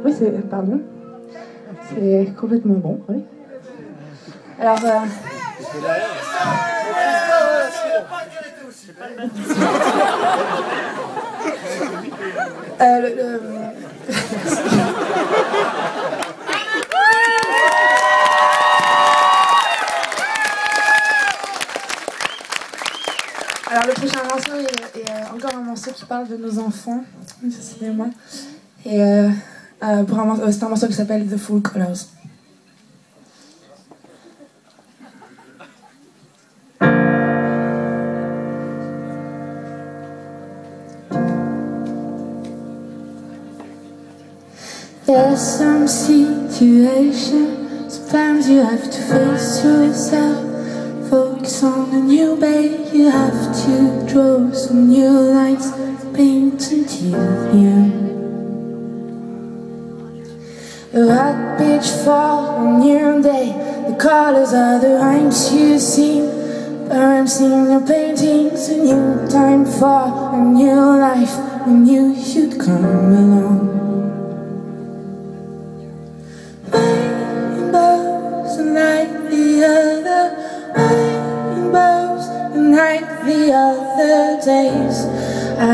Oui, c'est... Pardon. C'est complètement bon, oui. Alors... Alors le prochain morceau est encore un morceau qui parle de nos enfants, décidément. Et c'est un morceau qui s'appelle The Full Colors. There's some situations, sometimes you have to face yourself. Focus on a new bay, you have to draw some new lines, paint until the end. A hot pitch fall, a new day, the colors are the rhymes you sing. I'm seeing your paintings, a new time for a new life, I knew you'd come along. Rainbows like the other rainbows, like the other days. I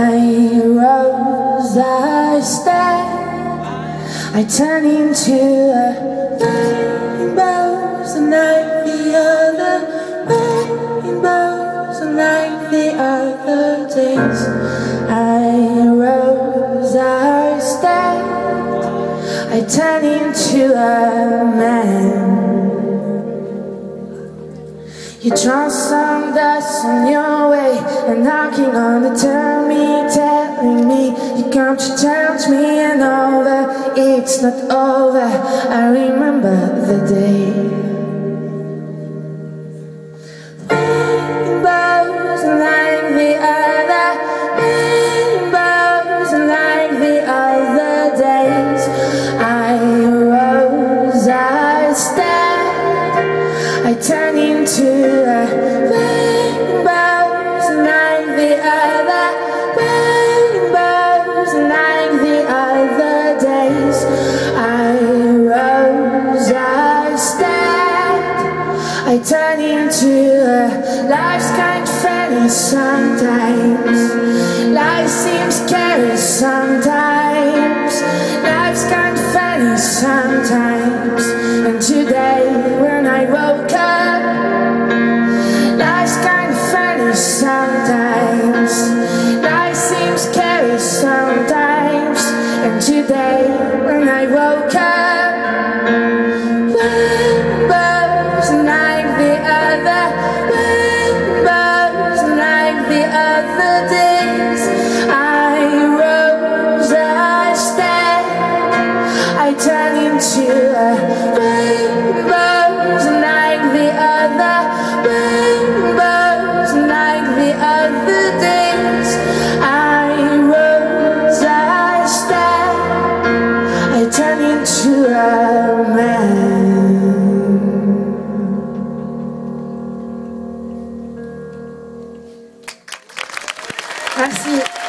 rose, I stand, I turn into a rainbows, like the other rainbows, like the other days. I rose, I stand, I turn into a man. You draw some dust on your way and knocking on the door, me telling me you come to challenge me and over. It's not over, I remember the day. Rainbows like the other rainbows, like the other days. I rose, I stand, I turn into a rainbows like the other rainbows, like the other days. I rose, I stand, I turn into a life's kind of funny sometimes. Life seems scary sometimes. Life's kind of funny sometimes. And today when I woke up, life's kind of funny sometimes. Life seems scary sometimes. And today when I woke up, rainbows like the other rainbows, like the other days. I rose, I stand, I turn into a rainbows like the other rainbows, like the other days. I rose, I stand, I turn into a man. Merci.